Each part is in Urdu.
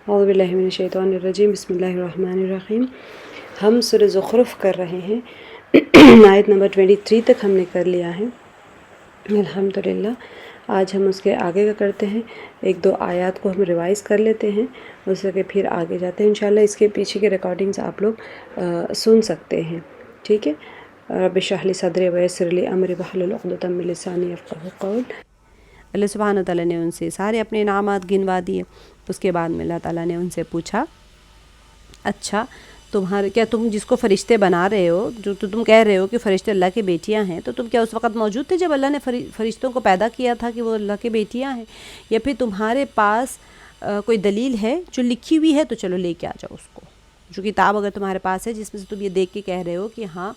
اعوذ باللہ من الشیطان الرجیم، بسم اللہ الرحمن الرحیم۔ ہم سورہ زخرف کر رہے ہیں، آیت نمبر 23 تک ہم نے کر لیا ہے الحمدللہ۔ آج ہم اس کے آگے کا کرتے ہیں، ایک دو آیات کو ہم ریوائز کر لیتے ہیں، اس کے پھر آگے جاتے ہیں انشاءاللہ۔ اس کے پیچھے کے ریکارڈنگز آپ لوگ سن سکتے ہیں، ٹھیک ہے۔ رب اشرح لی صدری ویسر لی امری واحلل عقدۃ من لسانی یفقہوا قولی۔ اللہ سبحانہ تعالیٰ نے ان سے سارے اپنے انعامات گنوا دیے۔ اس کے بعد میں اللہ تعالیٰ نے ان سے پوچھا، اچھا کیا تم جس کو فرشتے بنا رہے ہو، جو تم کہہ رہے ہو کہ فرشتے اللہ کی بیٹیاں ہیں، تو تم کیا اس وقت موجود تھے جب اللہ نے فرشتوں کو پیدا کیا تھا کہ وہ اللہ کی بیٹیاں ہیں؟ یا پھر تمہارے پاس کوئی دلیل ہے جو لکھی ہوئی ہے تو چلو لے کے آ جاؤ اس کو، جو کتاب اگر تمہارے پاس ہے جس میں سے تم یہ دیکھ کے کہہ رہے ہو کہ ہاں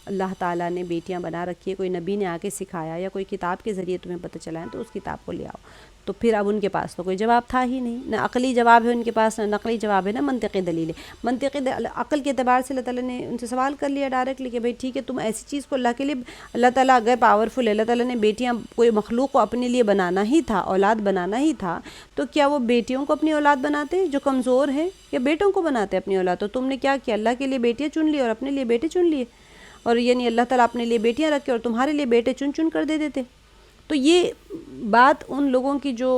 اللہ تعالیٰ نے بیٹیاں بنا رکھی ہے، کوئی نبی نے آ کے سکھایا یا کوئی کتاب کے ذریعے تمہیں پتہ چلا ہے، تو اس کتاب کو لے آؤ۔ تو پھر اب ان کے پاس تو کوئی جواب تھا ہی نہیں، نہ عقلی جواب ہے ان کے پاس، نہ نقلی جواب ہے، نہ منطقی دلیل ہے۔ عقل کے اعتبار سے اللہ تعالیٰ نے ان سے سوال کر لیا ڈائریکٹلی کہ بھئی ٹھیک ہے، تم ایسی چیز کو اللہ کے لیے، اللہ تعالیٰ اگر پاورفل ہے، اللہ تعالیٰ نے بیٹیاں کوئی مخلوق کو اپنے لیے بنانا ہی تھا، اولاد بنانا ہی تھا، تو کیا وہ بیٹیوں کو اپنی اولاد بناتے جو کمزور ہیں، یا بیٹوں کو بناتے اپنی اولاد؟ تو تم نے کیا کیا، اللہ کے لیے بیٹیاں چن لی اور اپنے لیے بیٹے چن لیے، اور یعنی اللہ تعالیٰ اپنے لیے بیٹیاں رکھے اور تمہارے لیے بیٹے چن چن کر دے دیتے۔ تو یہ بات ان لوگوں کی جو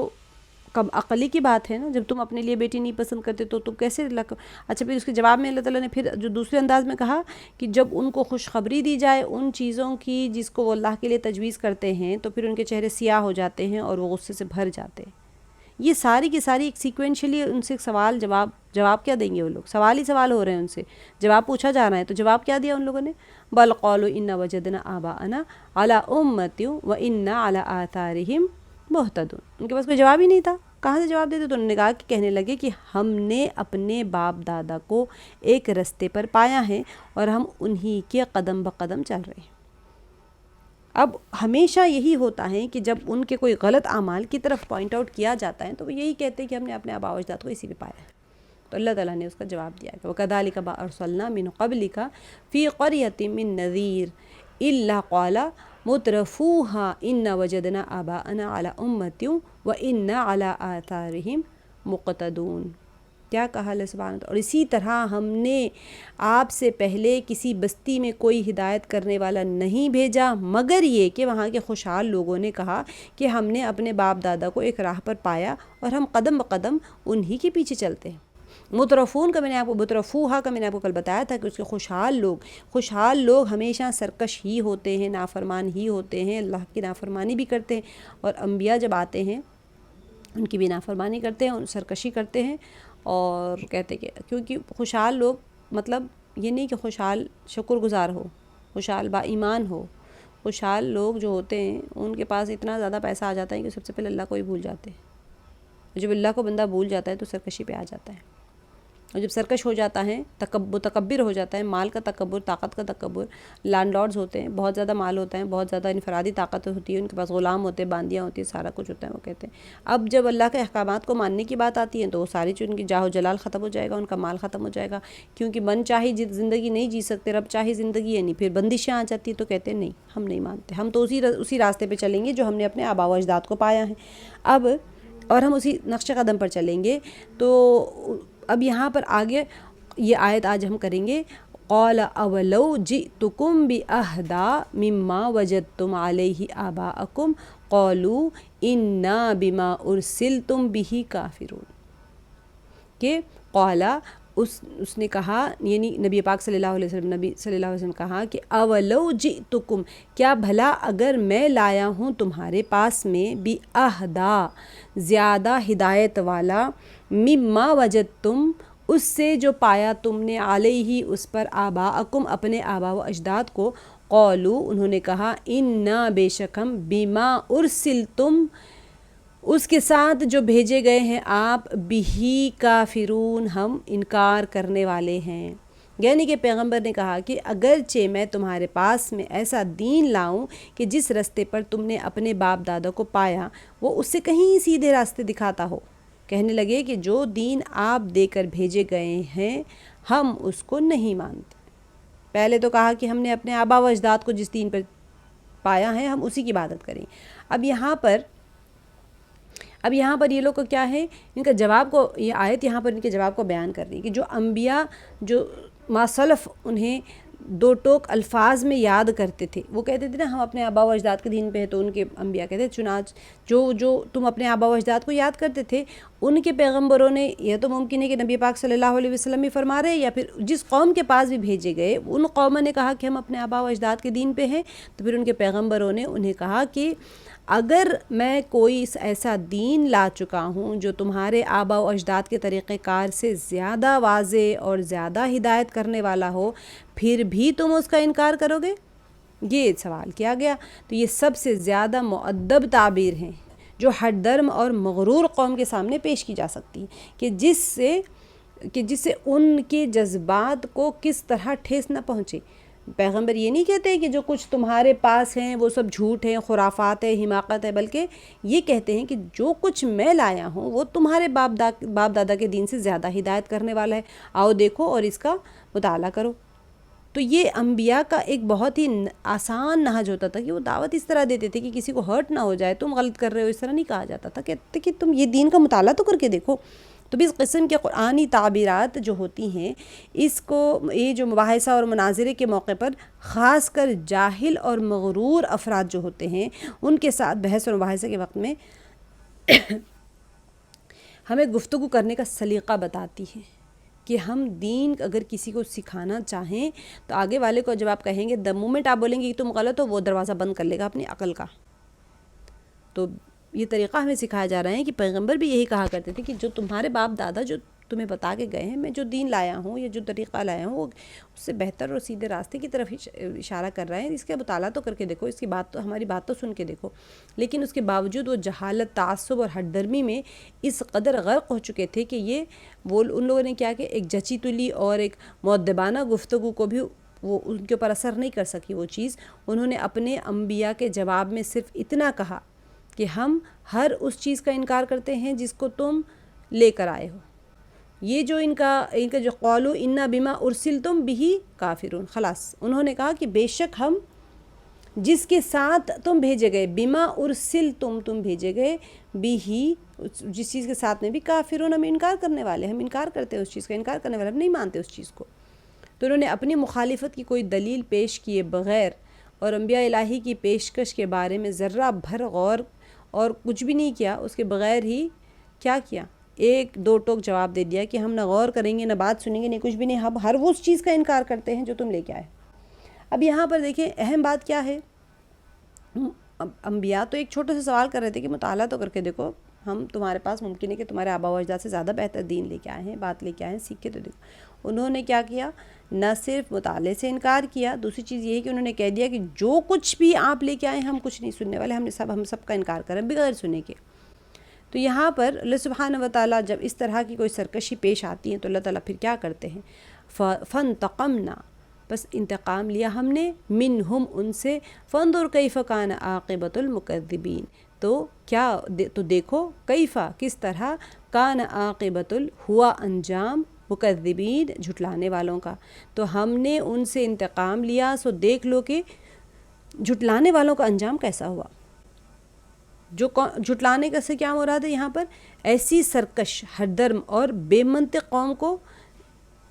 کم عقلی کی بات ہے نا، جب تم اپنے لیے بیٹی نہیں پسند کرتے تو تم کیسے اللہ کو۔ اچھا پھر اس کے جواب میں اللہ تعالیٰ نے پھر جو دوسرے انداز میں کہا کہ جب ان کو خوشخبری دی جائے ان چیزوں کی جس کو وہ اللہ کے لیے تجویز کرتے ہیں، تو پھر ان کے چہرے سیاہ ہو جاتے ہیں اور وہ غصے سے بھر جاتے ہیں۔ یہ ساری کی ساری ایک سیکوینشلی ان سے سوال جواب کیا دیں گے وہ لوگ؟ سوال ہی سوال ہو رہے ہیں ان سے، جواب پوچھا جا رہا ہے، تو جواب کیا دیا ان لوگوں نے؟ بل قالوا انا وجدنا آباءنا علی امۃ وانا علی آثارہم مہتدون۔ ان کے پاس کوئی جواب ہی نہیں تھا، کہاں سے جواب دیتے؟ تو انہوں نے کہا کہ کہنے لگے کہ ہم نے اپنے باپ دادا کو ایک رستے پر پایا ہے اور ہم انہی کے قدم بقدم چل رہے ہیں۔ اب ہمیشہ یہی ہوتا ہے کہ جب ان کے کوئی غلط اعمال کی طرف پوائنٹ آؤٹ کیا جاتا ہے تو وہ یہی کہتے ہیں کہ ہم نے اپنے آباء و اجداد کو اسی پہ پایا ہے۔ تو اللہ تعالیٰ نے اس کا جواب دیا کہ وَكَذَلِكَ مَا أَرْسَلْنَا مِن قَبْلِكَ فِي قَرْيَةٍ مِّن نَذِيرٍ إِلَّا قَالَ مُتْرَفُوهَا إِنَّا وَجَدْنَا آبَاءَنَا عَلَىٰ أُمَّةٍ وَإِنَّا عَلَىٰ آثَارِهِمْ مُقْتَدُونَ۔ کیا کہا اللہ سبحانہ وتعالیٰ؟ اور اسی طرح ہم نے آپ سے پہلے کسی بستی میں کوئی ہدایت کرنے والا نہیں بھیجا مگر یہ کہ وہاں کے خوشحال لوگوں نے کہا کہ ہم نے اپنے باپ دادا کو ایک راہ پر پایا اور ہم قدم بقدم انہی کے پیچھے چلتے ہیں۔ مترفون کا میں نے آپ کو مترفوہا کا میں نے آپ کو کل بتایا تھا کہ اس کے خوشحال لوگ ہمیشہ سرکش ہی ہوتے ہیں، نافرمان ہی ہوتے ہیں، اللہ کی نافرمانی بھی کرتے ہیں، اور انبیاء جب آتے ہیں ان کی بھی نافرمانی کرتے ہیں، سرکشی کرتے ہیں، اور کہتے کہ کیونکہ خوشحال لوگ مطلب یہ نہیں کہ خوشحال شکر گزار ہو، خوشحال با ایمان ہو۔ خوشحال لوگ جو ہوتے ہیں ان کے پاس اتنا زیادہ پیسہ آ جاتا ہے کہ سب سے پہلے اللہ کو ہی بھول جاتے ہیں۔ جب اللہ کو بندہ بھول جاتا ہے تو سرکشی پہ آ جاتا ہے، اور جب سرکش ہو جاتا ہے، متکبر ہو جاتا ہے، مال کا تکبر، طاقت کا تکبر، لینڈ لارڈز ہوتے ہیں، بہت زیادہ مال ہوتا ہے، بہت زیادہ انفرادی طاقت ہوتی ہے، ان کے پاس غلام ہوتے ہیں، باندیاں ہوتی ہیں، سارا کچھ ہوتا ہے، وہ کہتے ہیں اب جب اللہ کے احکامات کو ماننے کی بات آتی ہے تو وہ ساری چیز ان کی جاہ و جلال ختم ہو جائے گا، ان کا مال ختم ہو جائے گا، کیونکہ من چاہی زندگی نہیں جی سکتے، رب چاہی زندگی ہے نہیں، پھر بندشیں آ جاتی ہیں تو کہتے ہیں نہیں ہم نہیں مانتے، ہم تو اسی راستے پہ چلیں گے جو ہم نے اپنے آباء و اجداد کو پایا ہے اب، اور ہم اسی نقش قدم پر چلیں گے۔ تو اب یہاں پر آگے یہ آیت آج ہم کریں گے، قال اولو جئتکم باہدی مما وجدتم علیہ آباءکم قالوا انا بما ارسلتم بہ کافرون۔ کہ قالا اس نے کہا، یعنی نبی پاک صلی اللہ علیہ وسلم کہا کہ اولو جئتکم، کیا بھلا اگر میں لایا ہوں تمہارے پاس میں باہدی، زیادہ ہدایت والا، مما وجدتم، اس سے جو پایا تم نے، علیہ اس پر، آباءکم اپنے آباء و اجداد کو، قالوا انہوں نے کہا، انا بے شک ہم، بما ارسلتم اس کے ساتھ جو بھیجے گئے ہیں آپ، بہی کافرون ہم انکار کرنے والے ہیں۔ یعنی کہ پیغمبر نے کہا کہ اگرچہ میں تمہارے پاس میں ایسا دین لاؤں کہ جس راستے پر تم نے اپنے باپ دادا کو پایا وہ اس سے کہیں سیدھے راستے دکھاتا ہو، کہنے لگے کہ جو دین آپ دے کر بھیجے گئے ہیں ہم اس کو نہیں مانتے۔ پہلے تو کہا کہ ہم نے اپنے آباء و اجداد کو جس دین پر پایا ہے ہم اسی کی عبادت کریں۔ اب یہاں پر اب یہاں پر یہ لوگ کو کیا ہے، ان کا جواب کو، یہ آیت یہاں پر ان کے جواب کو بیان کر رہی ہے کہ جو انبیاء جو ما سلف انہیں دو ٹوک الفاظ میں یاد کرتے تھے، وہ کہتے تھے نا ہم اپنے آباء و اجداد کے دین پہ ہیں، تو ان کے انبیاء کہتے تھے چنانچہ جو تم اپنے آباء و اجداد کو یاد کرتے تھے، ان کے پیغمبروں نے، یہ تو ممکن ہے کہ نبی پاک صلی اللہ علیہ وسلم بھی فرما رہے ہیں یا پھر جس قوم کے پاس بھی بھیجے گئے ان قوموں نے کہا کہ ہم اپنے آباء و اجداد کے دین پہ ہیں، تو پھر ان کے پیغمبروں نے انہیں کہا کہ اگر میں کوئی ایسا دین لا چکا ہوں جو تمہارے آباء و اجداد کے طریقہ کار سے زیادہ واضح اور زیادہ ہدایت کرنے والا ہو، پھر بھی تم اس کا انکار کرو گے؟ یہ سوال کیا گیا۔ تو یہ سب سے زیادہ مؤدب تعبیر ہیں جو ہر درم اور مغرور قوم کے سامنے پیش کی جا سکتی کہ جس سے ان کے جذبات کو کس طرح ٹھیس نہ پہنچے۔ پیغمبر یہ نہیں کہتے کہ جو کچھ تمہارے پاس ہیں وہ سب جھوٹ ہیں، خرافات ہے، حماقت ہے، بلکہ یہ کہتے ہیں کہ جو کچھ میں لایا ہوں وہ تمہارے باپ دادا کے دین سے زیادہ ہدایت کرنے والا ہے، آؤ دیکھو اور اس کا مطالعہ کرو۔ تو یہ انبیاء کا ایک بہت ہی آسان نہج ہوتا تھا کہ وہ دعوت اس طرح دیتے تھے کہ کسی کو ہرٹ نہ ہو جائے، تم غلط کر رہے ہو، اس طرح نہیں کہا جاتا تھا، کہتے کہ تم یہ دین کا مطالعہ تو کر کے دیکھو۔ تو بھی اس قسم کے قرآنی تعبیرات جو ہوتی ہیں، اس کو یہ جو مباحثہ اور مناظرے کے موقع پر خاص کر جاہل اور مغرور افراد جو ہوتے ہیں ان کے ساتھ بحث اور مباحثے کے وقت میں ہمیں گفتگو کرنے کا سلیقہ بتاتی ہے کہ ہم دین اگر کسی کو سکھانا چاہیں تو آگے والے کو جب آپ کہیں گے دا مومنٹ آپ بولیں گے کہ تم غلط ہو، وہ دروازہ بند کر لے گا اپنی عقل کا۔ تو یہ طریقہ ہمیں سکھایا جا رہا ہے کہ پیغمبر بھی یہی کہا کرتے تھے کہ جو تمہارے باپ دادا جو تمہیں بتا کے گئے ہیں، میں جو دین لایا ہوں یا جو طریقہ لایا ہوں وہ اس سے بہتر اور سیدھے راستے کی طرف اشارہ کر رہا ہے، اس کا مطالعہ تو کر کے دیکھو، اس کی بات تو ہماری بات تو سن کے دیکھو۔ لیکن اس کے باوجود وہ جہالت، تعصب اور ہٹ درمی میں اس قدر غرق ہو چکے تھے کہ یہ وہ ان لوگوں نے کیا کہ ایک جچی تلی اور ایک مؤدبانہ گفتگو کو بھی وہ ان کے اوپر اثر نہیں کر سکی وہ چیز۔ انہوں نے اپنے انبیاء کے جواب میں صرف اتنا کہا کہ ہم ہر اس چیز کا انکار کرتے ہیں جس کو تم لے کر آئے ہو۔ یہ جو ان کا جو قولو انا بما ارسلتم بہ کافرون، خلاص انہوں نے کہا کہ بے شک ہم جس کے ساتھ تم بھیجے گئے، بما ارسلتم تم بھیجے گئے، بہ جس چیز کے ساتھ میں بھی کافرون، ہم انکار کرنے والے، ہم انکار کرتے ہیں اس چیز کا، انکار کرنے والے، ہم نہیں مانتے اس چیز کو۔ تو انہوں نے اپنی مخالفت کی کوئی دلیل پیش کیے بغیر اور انبیاء الہی کی پیشکش کے بارے میں ذرہ بھر غور اور کچھ بھی نہیں کیا، اس کے بغیر ہی کیا کیا، ایک دو ٹوک جواب دے دیا کہ ہم نہ غور کریں گے، نہ بات سنیں گے، نہیں کچھ بھی نہیں، ہم ہر وہ اس چیز کا انکار کرتے ہیں جو تم لے کے آئے۔ اب یہاں پر دیکھیں اہم بات کیا ہے، انبیاء تو ایک چھوٹے سے سوال کر رہے تھے کہ مطالعہ تو کر کے دیکھو، ہم تمہارے پاس ممکن ہے کہ تمہارے آباء و اجداد سے زیادہ بہتر دین لے کے آئے ہیں، بات لے کے آئے ہیں، سیکھ کے تو دیکھو۔ انہوں نے کیا کیا، نہ صرف مطالعے سے انکار کیا، دوسری چیز یہ ہے کہ انہوں نے کہہ دیا کہ جو کچھ بھی آپ لے کے آئے ہم کچھ نہیں سننے والے، ہم سب کا انکار کریں بغیر سنے کے۔ تو یہاں پر اللہ سبحانہ و تعالیٰ جب اس طرح کی کوئی سرکشی پیش آتی ہے تو اللہ تعالیٰ پھر کیا کرتے ہیں، فانتقمنا، بس انتقام لیا ہم نے، منہم ان سے، فانظر کیف کان عاقبۃ المکذبین، تو کیا تو دیکھو، کیفا کس طرح، کان عاقبۃ ہوا انجام، مکذبین جھٹلانے والوں کا، تو ہم نے ان سے انتقام لیا، سو دیکھ لو کہ جھٹلانے والوں کا انجام کیسا ہوا۔ جو جھٹلانے کا سے کیا مراد ہے یہاں پر، ایسی سرکش، ہر درم اور بے منطق قوم کو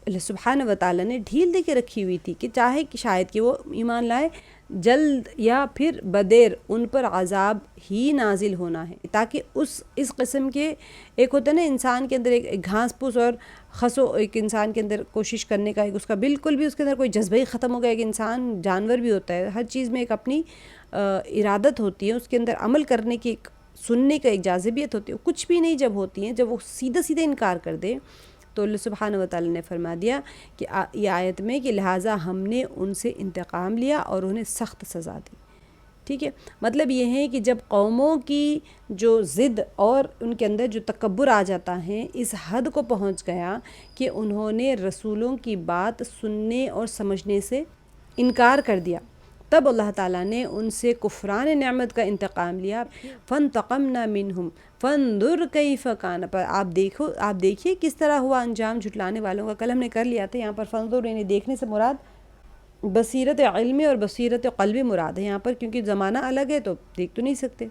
اللہ سبحانہ و تعالیٰ نے ڈھیل دے کے رکھی ہوئی تھی کہ چاہے کہ شاید کہ وہ ایمان لائے، جلد یا پھر بدیر ان پر عذاب ہی نازل ہونا ہے، تاکہ اس قسم کے ایک ہوتا ہے نا انسان کے اندر ایک گھاس پھوس اور خسو، ایک انسان کے اندر کوشش کرنے کا، ایک اس کا بالکل بھی اس کے اندر کوئی جذبہ ہی ختم ہو گیا، ایک انسان جانور بھی ہوتا ہے، ہر چیز میں ایک اپنی ارادت ہوتی ہے، اس کے اندر عمل کرنے کی، ایک سننے کا ایک جاذبیت ہوتی ہے، کچھ بھی نہیں جب ہوتی ہیں، جب وہ سیدھے انکار کر دے تو اللہ سبحانہ و تعالیٰ نے فرما دیا کہ یہ آیت میں کہ لہٰذا ہم نے ان سے انتقام لیا اور انہیں سخت سزا دی۔ ٹھیک ہے، مطلب یہ ہے کہ جب قوموں کی جو ضد اور ان کے اندر جو تکبر آ جاتا ہے اس حد کو پہنچ گیا کہ انہوں نے رسولوں کی بات سننے اور سمجھنے سے انکار کر دیا، تب اللہ تعالیٰ نے ان سے کفران نعمت کا انتقام لیا، فانتقمنا منہم فانظر کیف کان، پر آپ دیکھیے کس طرح ہوا انجام جھٹلانے والوں کا۔ کل ہم نے کر لیا تھا یہاں پر فانظر یعنی دیکھنے سے مراد بصیرت علمی اور بصیرت قلبی مراد ہے یہاں پر، کیونکہ زمانہ الگ ہے تو دیکھ تو نہیں سکتے۔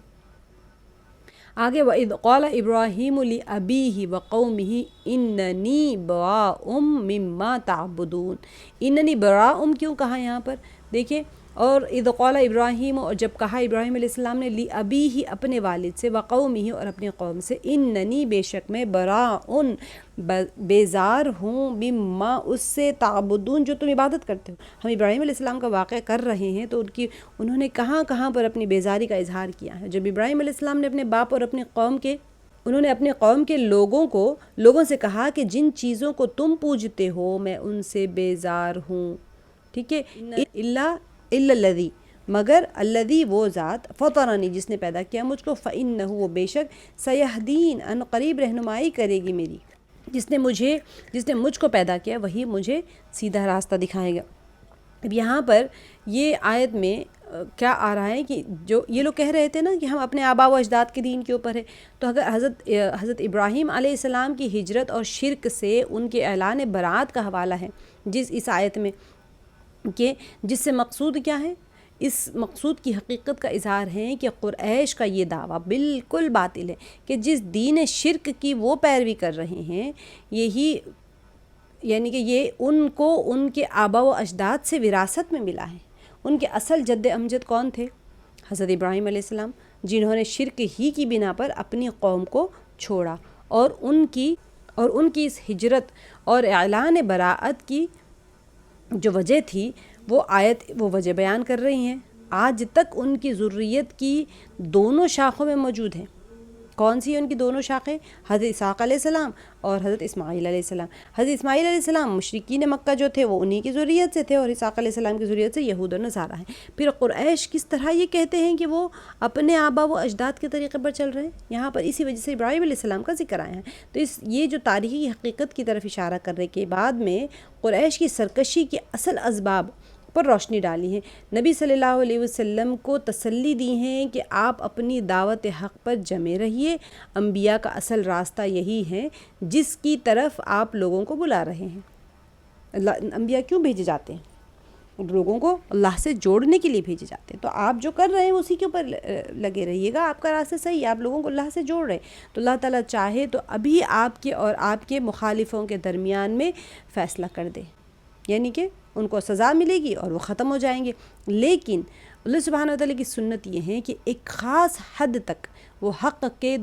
آگے وَإِذْ قَالَ إِبْرَاهِيمُ لِأَبِيهِ وَقَوْمِهِ إِنَّنِي بَرَاءٌ مِّمَّا تَعْبُدُونَ۔ اننی براء کیوں کہا یہاں پر دیکھیں، اور اذ قال ابراہیم، اور جب کہا ابراہیم علیہ السلام نے لِأَبِيهِ اپنے والد سے، وقومه اور اپنی قوم سے، اننی بے شک میں براء بیزار ہوں، مما اس سے، تعبدون جو تم عبادت کرتے ہو۔ ہم ابراہیم علیہ السلام کا واقعہ کر رہے ہیں تو انہوں نے کہاں کہاں پر اپنی بیزاری کا اظہار کیا ہے۔ جب ابراہیم علیہ السلام نے اپنے باپ اور اپنی قوم کے انہوں نے اپنے قوم کے لوگوں سے کہا کہ جن چیزوں کو تم پوجتے ہو میں ان سے بیزار ہوں، ٹھیک ہے، الا الذی، مگر الذی وہ ذات، فطرنی جس نے پیدا کیا مجھ کو، فإنہ وہ بے شک، سیہدین ان قریب رہنمائی کرے گی میری، جس نے مجھ کو پیدا کیا وہی مجھے سیدھا راستہ دکھائے گا۔ اب یہاں پر یہ آیت میں کیا آ رہا ہے کہ جو یہ لوگ کہہ رہے تھے نا کہ ہم اپنے آبا و اجداد کے دین کے اوپر ہے، تو اگر حضرت ابراہیم علیہ السلام کی ہجرت اور شرک سے ان کے اعلان برات کا حوالہ ہے اس آیت میں، کہ جس سے مقصود کیا ہے، اس مقصود کی حقیقت کا اظہار ہے کہ قریش کا یہ دعویٰ بالکل باطل ہے کہ جس دین شرک کی وہ پیروی کر رہے ہیں، یہی یعنی کہ یہ ان کو ان کے آبا و اجداد سے وراثت میں ملا ہے۔ ان کے اصل جد امجد کون تھے؟ حضرت ابراہیم علیہ السلام، جنہوں نے شرک ہی کی بنا پر اپنی قوم کو چھوڑا، اور ان کی اس ہجرت اور اعلان براءت کی جو وجہ تھی وہ وجہ بیان کر رہی ہیں۔ آج تک ان کی ذریت کی دونوں شاخوں میں موجود ہیں۔ کون سی ان کی دونوں شاخیں؟ حضرت اسحاق علیہ السلام اور حضرت اسماعیل علیہ السلام۔ حضرت اسماعیل علیہ السلام مشرکین مکہ جو تھے وہ انہی کی ذریت سے تھے، اور اسحاق علیہ السلام کی ذریت سے یہود و نصارہ ہیں۔ پھر قریش کس طرح یہ کہتے ہیں کہ وہ اپنے آبا و اجداد کے طریقے پر چل رہے ہیں؟ یہاں پر اسی وجہ سے ابراہیم علیہ السلام کا ذکر آیا ہے۔ تو یہ جو تاریخی حقیقت کی طرف اشارہ کرنے کے بعد میں قریش کی سرکشی کے اصل اسباب پر روشنی ڈالی ہے، نبی صلی اللہ علیہ وسلم کو تسلی دی ہیں کہ آپ اپنی دعوت حق پر جمے رہیے، انبیاء کا اصل راستہ یہی ہے جس کی طرف آپ لوگوں کو بلا رہے ہیں۔ انبیاء کیوں بھیجے جاتے ہیں؟ لوگوں کو اللہ سے جوڑنے کے لیے بھیجے جاتے ہیں، تو آپ جو کر رہے ہیں اسی کے اوپر لگے رہیے گا، آپ کا راستہ صحیح ہے، آپ لوگوں کو اللہ سے جوڑ رہے ہیں، تو اللہ تعالیٰ چاہے تو ابھی آپ کے اور آپ کے مخالفوں کے درمیان میں فیصلہ کر دے، یعنی کہ ان کو سزا ملے گی اور وہ ختم ہو جائیں گے۔ لیکن اللہ سبحانہ وتعالیٰ کی سنت یہ ہے کہ ایک خاص حد تک وہ حق کے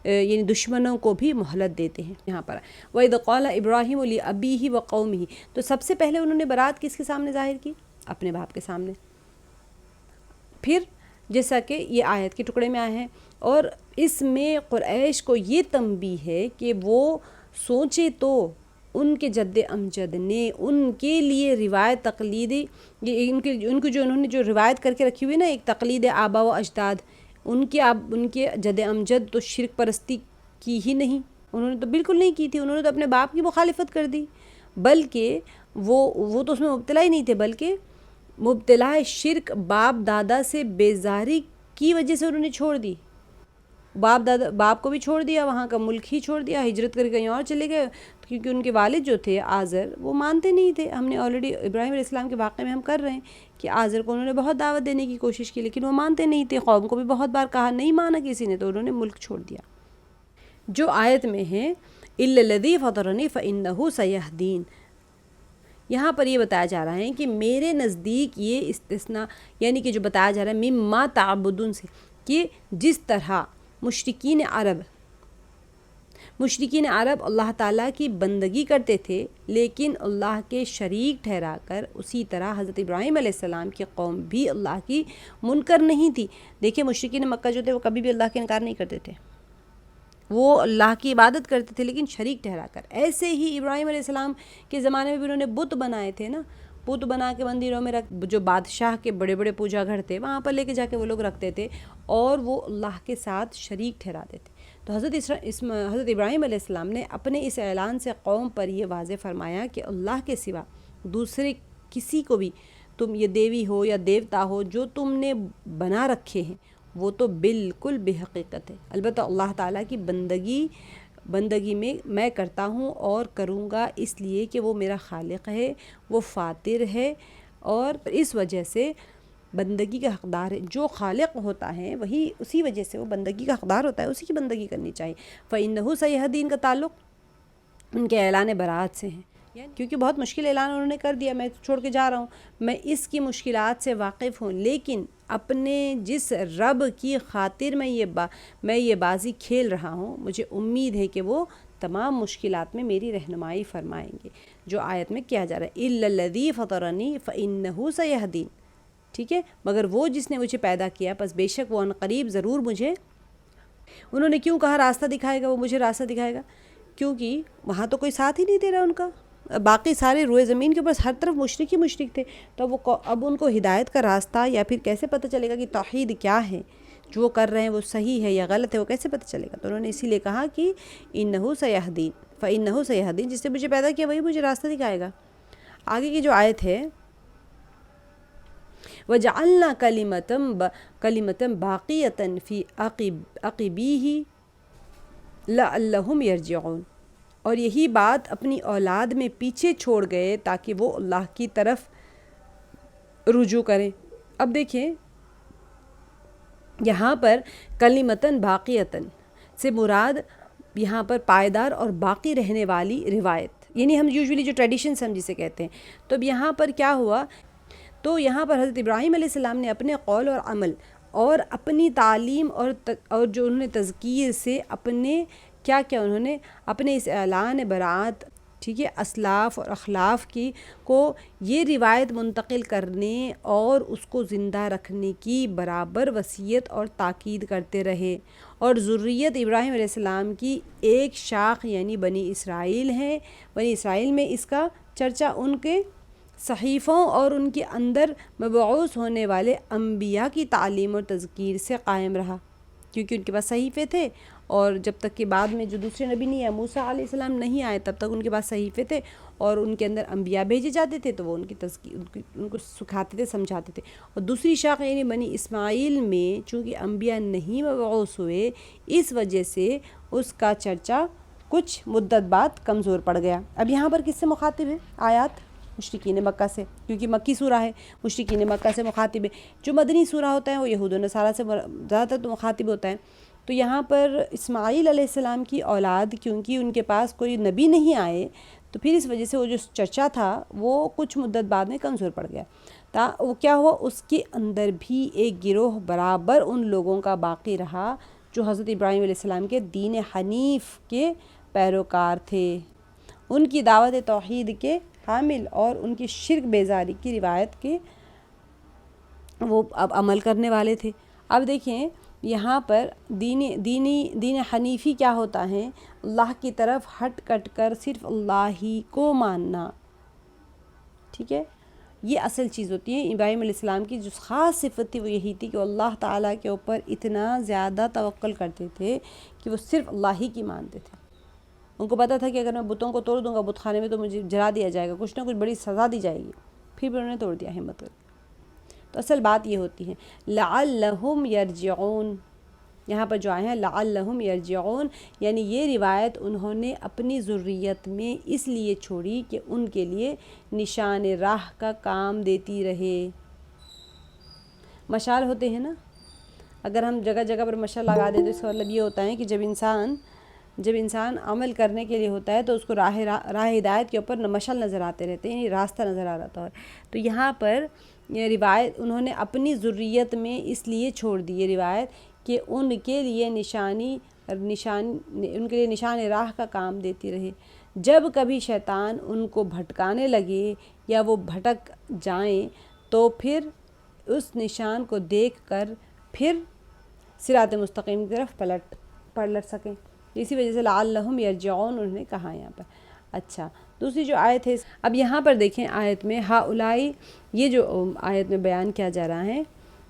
یعنی دشمنوں کو بھی مہلت دیتے ہیں۔ یہاں پر وَإِذْ قَالَ إِبْرَاهِيمُ لِأَبِيهِ وَقَوْمِهِ، تو سب سے پہلے انہوں نے برات کس کے سامنے ظاہر کی؟ اپنے باپ کے سامنے۔ پھر جیسا کہ یہ آیت کے ٹکڑے میں آئے ہیں، اور اس میں قریش کو یہ تنبیہ ہے کہ وہ سوچے تو ان کے جد امجد نے ان کے لیے روایت تقلیدی، ان کو جو انہوں نے جو روایت کر کے رکھی ہوئی نا، ایک تقلید آبا و اجداد، ان کے جد امجد تو شرک پرستی کی ہی نہیں، انہوں نے تو بالکل نہیں کی تھی، انہوں نے تو اپنے باپ کی مخالفت کر دی، بلکہ وہ تو اس میں مبتلا ہی نہیں تھے، بلکہ مبتلا شرک باپ دادا سے بیزاری کی وجہ سے انہوں نے چھوڑ دی، باپ کو بھی چھوڑ دیا، وہاں کا ملک ہی چھوڑ دیا، ہجرت کر کے کہیں اور چلے گئے، کیونکہ ان کے والد جو تھے آزر وہ مانتے نہیں تھے۔ ہم نے آلریڈی ابراہیم علیہ السلام کے واقعے میں ہم کر رہے ہیں کہ آزر کو انہوں نے بہت دعوت دینے کی کوشش کی، لیکن وہ مانتے نہیں تھے، قوم کو بھی بہت بار کہا، نہیں مانا کسی نے، تو انہوں نے ملک چھوڑ دیا۔ جو آیت میں ہے إِلَّا الَّذِي فَطَرَنِي فَإِنَّهُ سَيَهْدِينِ، یہاں پر یہ بتایا جا رہا ہے کہ میرے نزدیک یہ استثناء، یعنی کہ جو بتایا جا رہا ہے مما تعبدون سے، کہ جس طرح مشرکین عرب اللہ تعالیٰ کی بندگی کرتے تھے لیکن اللہ کے شریک ٹھہرا کر، اسی طرح حضرت ابراہیم علیہ السلام کی قوم بھی اللہ کی منکر نہیں تھی۔ دیکھیں مشرکین مکہ جو تھے وہ کبھی بھی اللہ کا انکار نہیں کرتے تھے، وہ اللہ کی عبادت کرتے تھے لیکن شریک ٹھہرا کر۔ ایسے ہی ابراہیم علیہ السلام کے زمانے میں بھی انہوں نے بت بنائے تھے نا، بت بنا کے مندروں میں جو بادشاہ کے بڑے بڑے پوجا گھر تھے وہاں پر لے کے جا کے وہ لوگ رکھتے تھے، اور وہ اللہ کے ساتھ شریک ٹھہراتے تھے۔ تو حضرت ابراہیم علیہ السلام نے اپنے اس اعلان سے قوم پر یہ واضح فرمایا کہ اللہ کے سوا دوسرے کسی کو بھی، تم یہ دیوی ہو یا دیوتا ہو جو تم نے بنا رکھے ہیں، وہ تو بالکل بے حقیقت ہے۔ البتہ اللہ تعالیٰ کی بندگی میں کرتا ہوں اور کروں گا، اس لیے کہ وہ میرا خالق ہے، وہ فاطر ہے، اور اس وجہ سے بندگی کا حقدار ہے. جو خالق ہوتا ہے وہی اسی وجہ سے وہ بندگی کا حقدار ہوتا ہے, اسی کی بندگی کرنی چاہیے. فَإِنَّهُ سَيَهْدِينَ کا تعلق ان کے اعلان برات سے ہیں, کیونکہ بہت مشکل اعلان انہوں نے کر دیا, میں چھوڑ کے جا رہا ہوں, میں اس کی مشکلات سے واقف ہوں, لیکن اپنے جس رب کی خاطر میں یہ بازی کھیل رہا ہوں, مجھے امید ہے کہ وہ تمام مشکلات میں میری رہنمائی فرمائیں گے. جو آیت میں کیا جا رہا ہے, إِلَّا الَّذِي فَطَرَنِي فَإِنَّهُ سَيَهْدِينَ, ٹھیک ہے, مگر وہ جس نے مجھے پیدا کیا پس بے شک وہ عنقریب ضرور مجھے. انہوں نے کیوں کہا راستہ دکھائے گا, وہ مجھے راستہ دکھائے گا, کیونکہ وہاں تو کوئی ساتھ ہی نہیں دے رہا ان کا, باقی سارے روئے زمین کے اوپر ہر طرف مشرک ہی مشرک تھے. تو اب ان کو ہدایت کا راستہ یا پھر کیسے پتہ چلے گا کہ توحید کیا ہے, جو وہ کر رہے ہیں وہ صحیح ہے یا غلط ہے, وہ کیسے پتہ چلے گا. تو انہوں نے اسی لیے کہا کہ إِنَّهُ سَيَهْدِينَ فَإِنَّهُ سَيَهْدِينَ, جس نے مجھے پیدا کیا وہی مجھے راستہ دکھائے گا. آگے کی جو آیت ہے, وَجَعَلْنَا كَلِمَةً بَاقِيَةً فِي عَقِبِيهِ لَعَلَّهُمْ يَرْجِعُونَ, اور یہی بات اپنی اولاد میں پیچھے چھوڑ گئے تاکہ وہ اللہ کی طرف رجوع کریں. اب دیکھیں یہاں پر کلمتاً باقیتاً سے مراد یہاں پر پائیدار اور باقی رہنے والی روایت, یعنی ہم یوزولی جو ٹریڈیشنس ہم جسے کہتے ہیں. تو اب یہاں پر کیا ہوا, تو یہاں پر حضرت ابراہیم علیہ السلام نے اپنے قول اور عمل اور اپنی تعلیم اور جو انہوں نے تذکیر سے اپنے کیا انہوں نے اپنے اس اعلان برات, ٹھیک ہے, اسلاف اور اخلاف کی کو یہ روایت منتقل کرنے اور اس کو زندہ رکھنے کی برابر وصیت اور تاکید کرتے رہے. اور ذریت ابراہیم علیہ السلام کی ایک شاخ یعنی بنی اسرائیل ہیں. بنی اسرائیل میں اس کا چرچا ان کے صحیفوں اور ان کے اندر مبعوث ہونے والے انبیاء کی تعلیم اور تذکیر سے قائم رہا, کیونکہ ان کے پاس صحیفے تھے, اور جب تک کہ بعد میں جو دوسرے نبی نہیں آئے, موسیٰ علیہ السلام نہیں آئے, تب تک ان کے پاس صحیفے تھے اور ان کے اندر انبیاء بھیجے جاتے تھے, تو وہ ان کی تذکیر ان کو سکھاتے تھے, سمجھاتے تھے. اور دوسری شاخ یعنی بنی اسماعیل میں چونکہ انبیاء نہیں مبعوث ہوئے, اس وجہ سے اس کا چرچا کچھ مدت بعد کمزور پڑ گیا. اب یہاں پر کس سے مخاطب ہے آیات؟ مشرکین مکہ سے, کیونکہ مکی سورہ ہے, مشرکین مکہ سے مخاطب ہے. جو مدنی سورہ ہوتا ہے وہ یہود و نصارہ سے زیادہ تر تو مخاطب ہوتا ہے. تو یہاں پر اسماعیل علیہ السلام کی اولاد کیونکہ ان کے پاس کوئی نبی نہیں آئے, تو پھر اس وجہ سے وہ جو چرچا تھا وہ کچھ مدت بعد میں کمزور پڑ گیا. وہ کیا ہوا, اس کے اندر بھی ایک گروہ برابر ان لوگوں کا باقی رہا جو حضرت ابراہیم علیہ السلام کے دین حنیف کے پیروکار تھے, ان کی دعوت توحید کے حامل اور ان کی شرک بیزاری کی روایت کے وہ اب عمل کرنے والے تھے. اب دیکھیں یہاں پر دین حنیفی کیا ہوتا ہے, اللہ کی طرف ہٹ کٹ کر صرف اللہ ہی کو ماننا, ٹھیک ہے, یہ اصل چیز ہوتی ہے. ابراہیم علیہ السلام کی جو خاص صفت تھی وہ یہی تھی کہ وہ اللہ تعالیٰ کے اوپر اتنا زیادہ توکل کرتے تھے کہ وہ صرف اللہ ہی کی مانتے تھے. ان کو پتہ تھا کہ اگر میں بتوں کو توڑ دوں گا بت خانے میں تو مجھے جلا دیا جائے گا, کچھ نہ کچھ بڑی سزا دی جائے گی, پھر بھی انہوں نے توڑ دیا ہمت کر. تو اصل بات یہ ہوتی ہے لعلہم یرجعون, یہاں پر جو آئے ہیں لعلہم یرجعون, یعنی یہ روایت انہوں نے اپنی ذریت میں اس لیے چھوڑی کہ ان کے لیے نشان راہ کا کام دیتی رہے. مشال ہوتے ہیں نا, اگر ہم جگہ جگہ پر مشال لگا دیں تو اس کا مطلب یہ ہوتا ہے کہ جب انسان عمل کرنے کے لیے ہوتا ہے تو اس کو راہ ہدایت کے اوپر مشعل نظر آتے رہتے ہیں, یعنی راستہ نظر آ رہا ہے. تو یہاں پر یہ روایت انہوں نے اپنی ذریت میں اس لیے چھوڑ دی یہ روایت کہ ان کے لیے نشان راہ کا کام دیتی رہے. جب کبھی شیطان ان کو بھٹکانے لگے یا وہ بھٹک جائیں تو پھر اس نشان کو دیکھ کر پھر صراط مستقیم کی طرف پلٹ سکیں. اسی وجہ سے لعلہم یرجعون انہوں نے کہا یہاں پر. اچھا, دوسری جو آیت ہے, اب یہاں پر دیکھیں آیت میں ہاؤلائی, یہ جو آیت میں بیان کیا جا رہا ہے,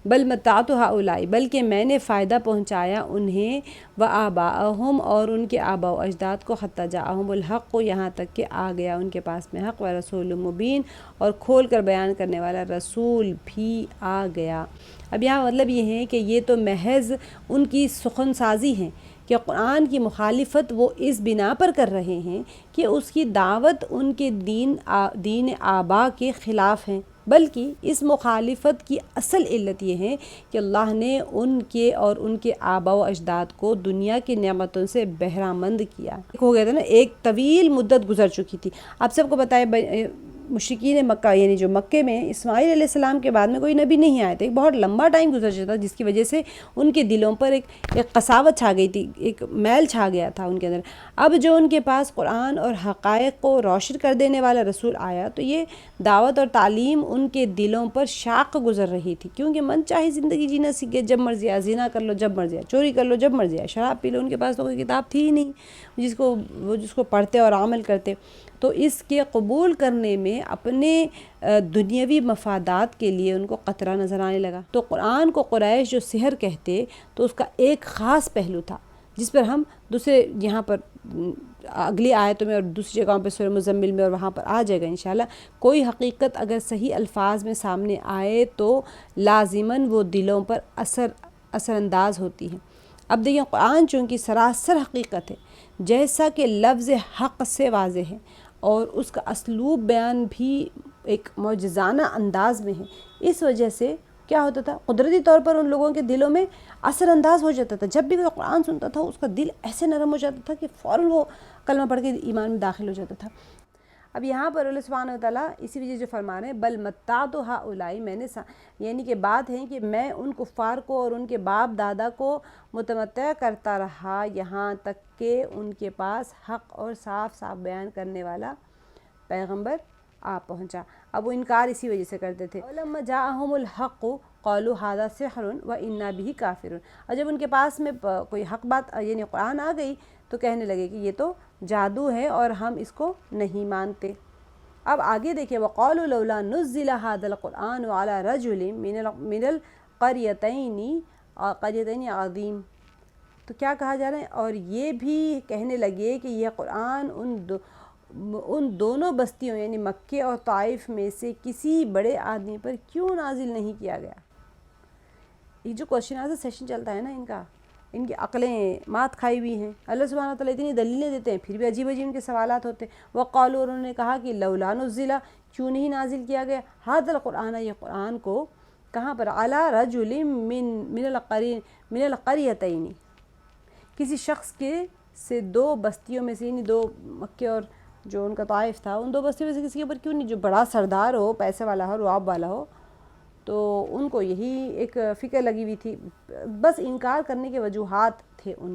بل متعت ہاؤلائی, بلکہ میں نے فائدہ پہنچایا انہیں, و آباءہم اور ان کے آباء و اجداد کو, حتی جاءہم الحق کو, یہاں تک کہ آ گیا ان کے پاس میں حق, و رسول مبین اور کھول کر بیان کرنے والا رسول بھی آ گیا. اب یہاں مطلب یہ ہے کہ یہ تو محض ان کی سخن سازی ہیں کہ قرآن کی مخالفت وہ اس بنا پر کر رہے ہیں کہ اس کی دعوت ان کے دین آبا کے خلاف ہیں, بلکہ اس مخالفت کی اصل علت یہ ہے کہ اللہ نے ان کے اور ان کے آبا و اجداد کو دنیا کی نعمتوں سے بہرامند کیا۔ ہو گیا تھا نا، ایک طویل مدت گزر چکی تھی۔ آپ سب کو بتائے مشرکین مکہ یعنی جو مکے میں اسماعیل علیہ السلام کے بعد میں کوئی نبی نہیں آئے تھے، ایک بہت لمبا ٹائم گزر چکا تھا، جس کی وجہ سے ان کے دلوں پر ایک قساوت چھا گئی تھی، ایک میل چھا گیا تھا ان کے اندر۔ اب جو ان کے پاس قرآن اور حقائق کو روشن کر دینے والا رسول آیا تو یہ دعوت اور تعلیم ان کے دلوں پر شاق گزر رہی تھی، کیونکہ من چاہی زندگی جینا سیکھے، جب مرضی آیا زنا کر لو، جب مرضی آیا چوری کر لو، جب مرضی آیا شراب پی لو۔ ان کے پاس تو کوئی کتاب تھی ہی نہیں جس کو پڑھتے اور عمل کرتے، تو اس کے قبول کرنے میں اپنے دنیاوی مفادات کے لیے ان کو خطرہ نظر آنے لگا۔ تو قرآن کو قریش جو سحر کہتے تو اس کا ایک خاص پہلو تھا، جس پر ہم دوسرے یہاں پر اگلی آیتوں میں اور دوسری جگہوں پہ سورہ مزمل میں اور وہاں پر آ جائے گا انشاءاللہ۔ کوئی حقیقت اگر صحیح الفاظ میں سامنے آئے تو لازماً وہ دلوں پر اثر انداز ہوتی ہے۔ اب دیکھیں، قرآن چونکہ سراسر حقیقت ہے، جیسا کہ لفظ حق سے واضح ہے اور اس کا اسلوب بیان بھی ایک معجزانہ انداز میں ہے، اس وجہ سے کیا ہوتا تھا، قدرتی طور پر ان لوگوں کے دلوں میں اثر انداز ہو جاتا تھا۔ جب بھی کوئی قرآن سنتا تھا اس کا دل ایسے نرم ہو جاتا تھا کہ فوراً وہ کلمہ پڑھ کے ایمان میں داخل ہو جاتا تھا۔ اب یہاں پر اللہ سبحانہ وتعالیٰ اسی وجہ سے فرما رہے ہیں بل متعت ہؤلاء، میں نے یعنی کہ بات ہے کہ میں ان کفار کو اور ان کے باپ دادا کو متمتع کرتا رہا یہاں تک کہ ان کے پاس حق اور صاف صاف بیان کرنے والا پیغمبر آ پہنچا۔ اب وہ انکار اسی وجہ سے کرتے تھے۔ وَلَمَّا جَاءَهُمُ الْحَقُّ قَالُوا هَذَا سِحْرٌ وَإِنَّا بِهِ كَافِرُونَ، اور جب ان کے پاس میں کوئی حق بات یعنی قرآن آ گئی تو کہنے لگے کہ یہ تو جادو ہے اور ہم اس کو نہیں مانتے۔ اب آگے دیکھیں، وَقَالُوا لَوْلَا نُزِّلَ هَذَا الْقُرْآنُ عَلَى رَجُلٍ مِّنَ الْقَرْيَتَيْنِ عَظِيمٍ، تو کیا کہا جا رہا ہے، اور یہ بھی کہنے لگے کہ یہ قرآن ان دونوں بستیوں یعنی مکے اور طائف میں سے کسی بڑے آدمی پر کیوں نازل نہیں کیا گیا۔ یہ جو کوشچن آنسر سیشن چلتا ہے نا، ان کی عقلیں مات کھائی ہوئی ہیں۔ اللہ سبحانہ وتعالیٰ اتنی دلیلیں دیتے ہیں پھر بھی عجیب عجیب ان کے سوالات ہوتے ہیں۔ وقالوا، انہوں نے کہا کہ لولا نزل، کیوں نہیں نازل کیا گیا، ھذا القرآن، یہ قرآن کو کہاں پر، علی رجل من القریتین، کسی شخص کے سے دو بستیوں میں سے، یعنی دو مکے اور جو ان کا طائف تھا، ان دو بستیوں میں سے کسی کے اوپر کیوں نہیں، جو بڑا سردار ہو، پیسے والا ہو، رعب والا ہو۔ تو ان کو یہی ایک فکر لگی ہوئی تھی، بس انکار کرنے کے وجوہات تھے ان کے۔